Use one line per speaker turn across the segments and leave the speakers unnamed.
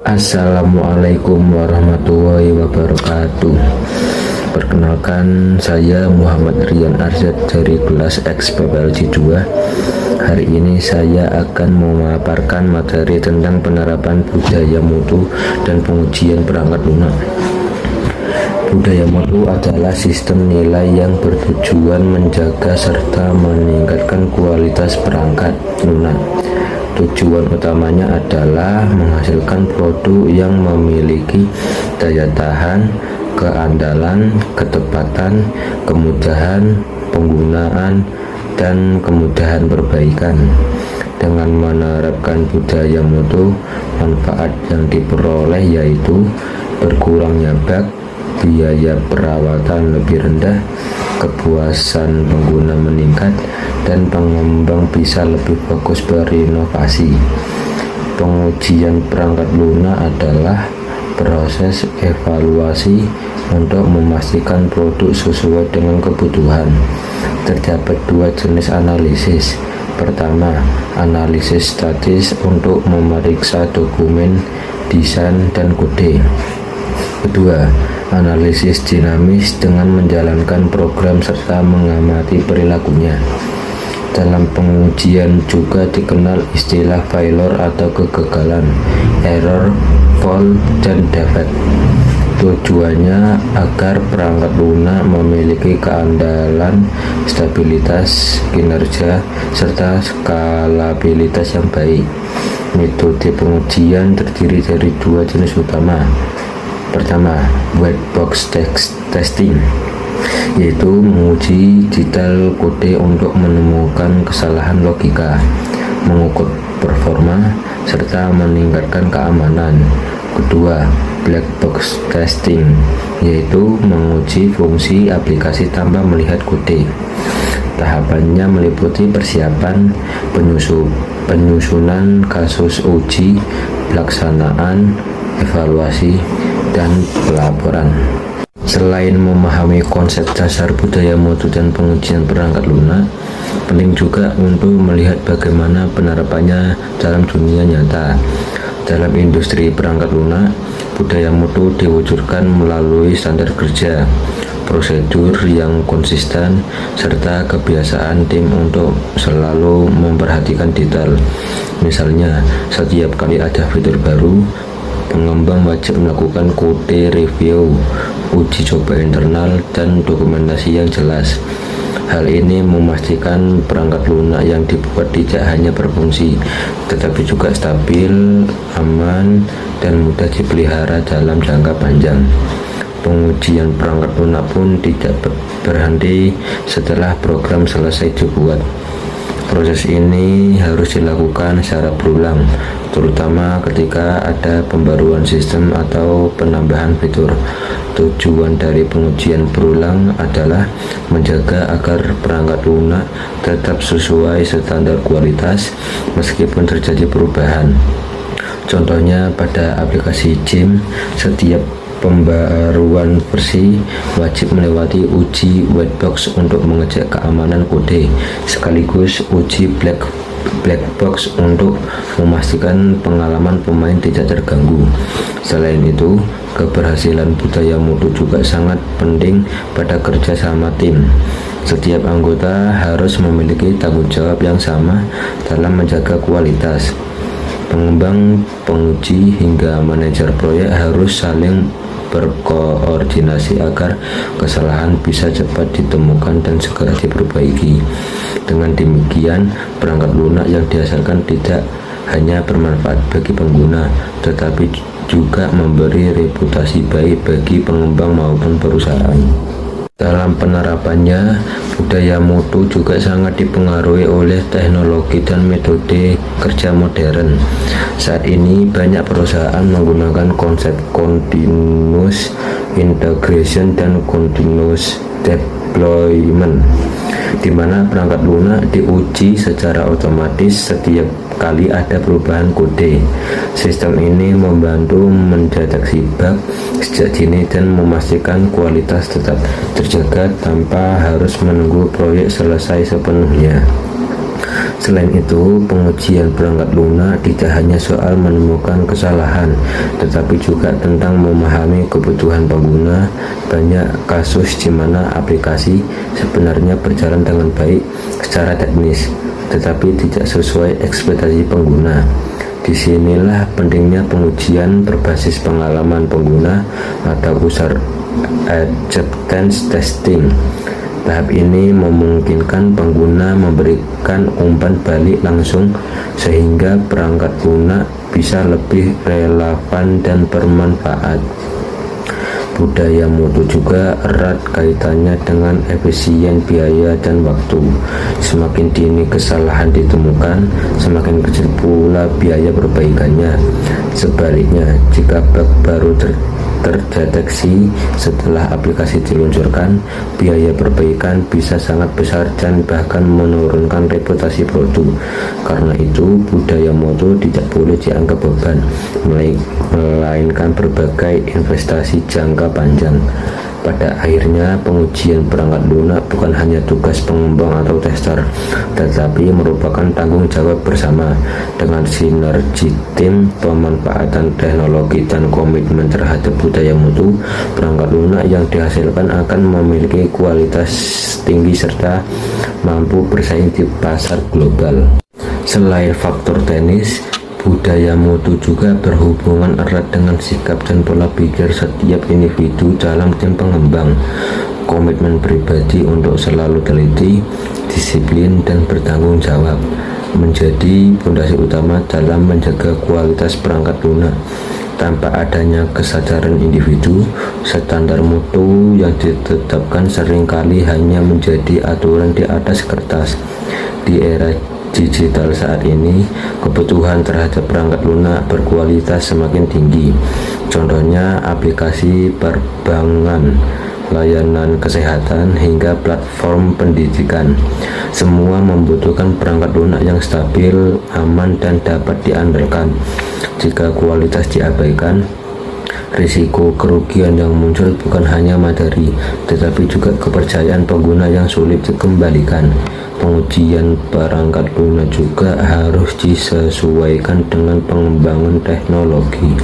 Assalamualaikum warahmatullahi wabarakatuh. Perkenalkan, saya Muhammad Rian Arsyad dari kelas X PPLG 2. Hari ini saya akan memaparkan materi tentang penerapan budaya mutu dan pengujian perangkat lunak. Budaya mutu adalah sistem nilai yang bertujuan menjaga serta meningkatkan kualitas perangkat lunak. Tujuan utamanya adalah menghasilkan produk yang memiliki daya tahan, keandalan, ketepatan, kemudahan penggunaan, dan kemudahan perbaikan. Dengan menerapkan budaya mutu, manfaat yang diperoleh yaitu berkurangnya bug, biaya perawatan lebih rendah, kepuasan pengguna meningkat, dan pengembang bisa lebih fokus berinovasi. Pengujian perangkat lunak adalah proses evaluasi untuk memastikan produk sesuai dengan kebutuhan. Terdapat dua jenis analisis. Pertama, analisis statis untuk memeriksa dokumen, desain, dan kode. Kedua, analisis dinamis dengan menjalankan program serta mengamati perilakunya. Dalam pengujian juga dikenal istilah failure atau kegagalan, error, fault, dan defect. Tujuannya agar perangkat lunak memiliki keandalan, stabilitas, kinerja, serta skalabilitas yang baik. Metode pengujian terdiri dari dua jenis utama. Pertama, white box testing, yaitu menguji detail kode untuk menemukan kesalahan logika, mengukur performa, serta meningkatkan keamanan. Kedua, black box testing, yaitu menguji fungsi aplikasi tanpa melihat kode. Tahapannya meliputi persiapan, penyusunan kasus uji, pelaksanaan, evaluasi, dan pelaporan. Selain memahami konsep dasar budaya mutu dan pengujian perangkat lunak, penting juga untuk melihat bagaimana penerapannya dalam dunia nyata. Dalam industri perangkat lunak, budaya mutu diwujudkan melalui standar kerja, prosedur yang konsisten, serta kebiasaan tim untuk selalu memperhatikan detail. Misalnya, setiap kali ada fitur baru, pengembang wajib melakukan kode review, uji coba internal, dan dokumentasi yang jelas. Hal ini memastikan perangkat lunak yang dibuat tidak hanya berfungsi, tetapi juga stabil, aman, dan mudah dipelihara dalam jangka panjang. Pengujian perangkat lunak pun tidak berhenti setelah program selesai dibuat. Proses ini harus dilakukan secara berulang, terutama ketika ada pembaruan sistem atau penambahan fitur. Tujuan dari pengujian berulang adalah menjaga agar perangkat lunak tetap sesuai standar kualitas meskipun terjadi perubahan. Contohnya pada aplikasi Gym, setiap pembaruan versi wajib melewati uji white box untuk mengecek keamanan kode, sekaligus uji black box untuk memastikan pengalaman pemain tidak terganggu. Selain itu, keberhasilan budaya mutu juga sangat penting pada kerja sama tim. Setiap anggota harus memiliki tanggung jawab yang sama dalam menjaga kualitas. Pengembang, penguji, hingga manajer proyek harus saling berkoordinasi agar kesalahan bisa cepat ditemukan dan segera diperbaiki. Dengan demikian, perangkat lunak yang dihasilkan tidak hanya bermanfaat bagi pengguna, tetapi juga memberi reputasi baik bagi pengembang maupun perusahaan. Dalam penerapannya, budaya mutu juga sangat dipengaruhi oleh teknologi dan metode kerja modern. Saat ini banyak perusahaan menggunakan konsep continuous integration dan continuous deployment, di mana perangkat lunak diuji secara otomatis setiap kali ada perubahan kode. Sistem ini membantu mendeteksi bug sejak dini dan memastikan kualitas tetap terjaga tanpa harus menunggu proyek selesai sepenuhnya. Selain itu, pengujian perangkat lunak tidak hanya soal menemukan kesalahan, tetapi juga tentang memahami kebutuhan pengguna. Banyak kasus di mana aplikasi sebenarnya berjalan dengan baik secara teknis, tetapi tidak sesuai ekspektasi pengguna. Disinilah pentingnya pengujian berbasis pengalaman pengguna atau user acceptance testing. Tahap ini memungkinkan pengguna memberikan umpan balik langsung sehingga perangkat lunak bisa lebih relevan dan bermanfaat. Budaya mutu juga erat kaitannya dengan efisien biaya dan waktu. Semakin dini kesalahan ditemukan, semakin kecil pula biaya perbaikannya. Sebaliknya, jika bug baru terdeteksi setelah aplikasi diluncurkan, biaya perbaikan bisa sangat besar dan bahkan menurunkan reputasi produk. Karena itu, budaya mutu tidak boleh dianggap beban, melainkan berbagai investasi jangka panjang. Pada akhirnya, pengujian perangkat lunak bukan hanya tugas pengembang atau tester, tetapi merupakan tanggung jawab bersama. Dengan sinergi tim, pemanfaatan teknologi, dan komitmen terhadap budaya mutu, perangkat lunak yang dihasilkan akan memiliki kualitas tinggi serta mampu bersaing di pasar global. Selain faktor teknis, budaya mutu juga berhubungan erat dengan sikap dan pola pikir setiap individu dalam tim pengembang. Komitmen pribadi untuk selalu teliti, disiplin, dan bertanggung jawab menjadi fondasi utama dalam menjaga kualitas perangkat lunak. Tanpa adanya kesadaran individu, standar mutu yang ditetapkan seringkali hanya menjadi aturan di atas kertas. Di era digital saat ini, kebutuhan terhadap perangkat lunak berkualitas semakin tinggi. Contohnya aplikasi perbankan, layanan kesehatan, hingga platform pendidikan. Semua membutuhkan perangkat lunak yang stabil, aman, dan dapat diandalkan. Jika kualitas diabaikan, risiko kerugian yang muncul bukan hanya materi, tetapi juga kepercayaan pengguna yang sulit dikembalikan. Pengujian perangkat lunak juga harus disesuaikan dengan pengembangan teknologi.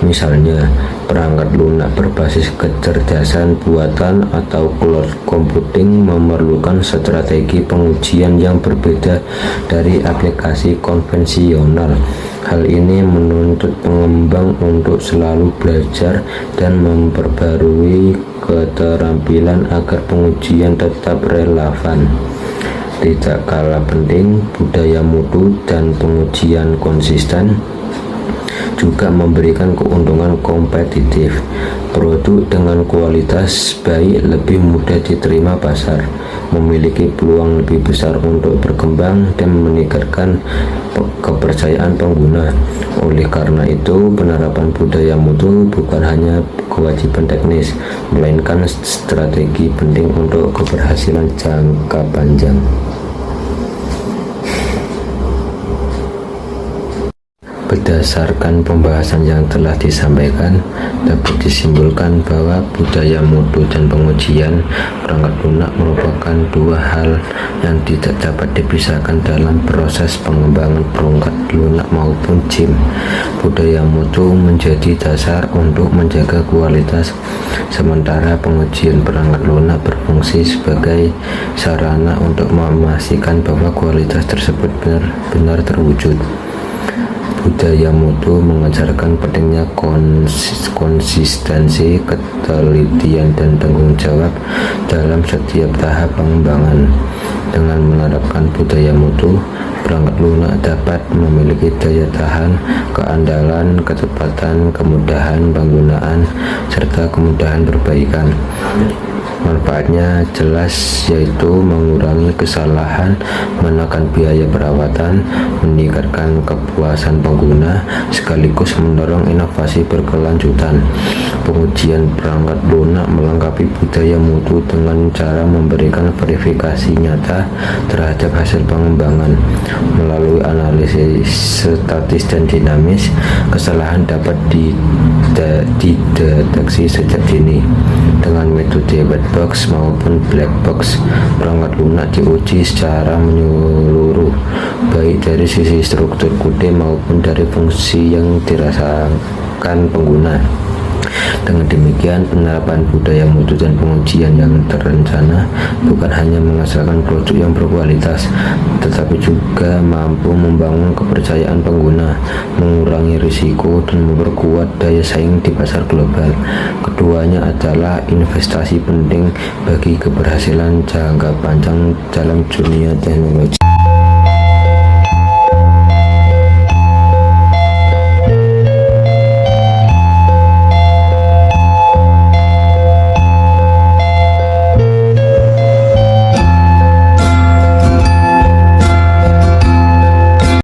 Misalnya, perangkat lunak berbasis kecerdasan buatan atau cloud computing memerlukan strategi pengujian yang berbeda dari aplikasi konvensional. Hal ini menuntut pengembang untuk selalu belajar dan memperbarui keterampilan agar pengujian tetap relevan. Tidak kalah penting, budaya mutu dan pengujian konsisten juga memberikan keuntungan kompetitif. Produk dengan kualitas baik lebih mudah diterima pasar, memiliki peluang lebih besar untuk berkembang, dan meningkatkan kepercayaan pengguna. Oleh karena itu, penerapan budaya mutu bukan hanya kewajiban teknis, melainkan strategi penting untuk keberhasilan jangka panjang. Berdasarkan pembahasan yang telah disampaikan, dapat disimpulkan bahwa budaya mutu dan pengujian perangkat lunak merupakan dua hal yang tidak dapat dipisahkan dalam proses pengembangan perangkat lunak maupun SIM. Budaya mutu menjadi dasar untuk menjaga kualitas, sementara pengujian perangkat lunak berfungsi sebagai sarana untuk memastikan bahwa kualitas tersebut benar-benar terwujud. Budaya mutu mengajarkan pentingnya konsistensi, ketelitian, dan tanggung jawab dalam setiap tahap pengembangan. Dengan menerapkan budaya mutu, perangkat lunak dapat memiliki daya tahan, keandalan, kecepatan, kemudahan penggunaan, serta kemudahan perbaikan. Manfaatnya jelas, yaitu mengurangi kesalahan, menekan biaya perawatan, meningkatkan kepuasan pengguna, sekaligus mendorong inovasi berkelanjutan. Pengujian perangkat lunak melengkapi budaya mutu dengan cara memberikan verifikasi nyata terhadap hasil pengembangan. Melalui analisis statis dan dinamis, kesalahan dapat dideteksi sejak dini. Dengan metode white box maupun black box, perangkat lunak diuji secara menyeluruh, baik dari sisi struktur kode maupun dari fungsi yang dirasakan pengguna. Dengan demikian, penerapan budaya mutu dan pengujian yang terencana bukan hanya menghasilkan produk yang berkualitas, tetapi juga mampu membangun kepercayaan pengguna, mengurangi risiko, dan memperkuat daya saing di pasar global. Keduanya adalah investasi penting bagi keberhasilan jangka panjang dalam dunia teknologi.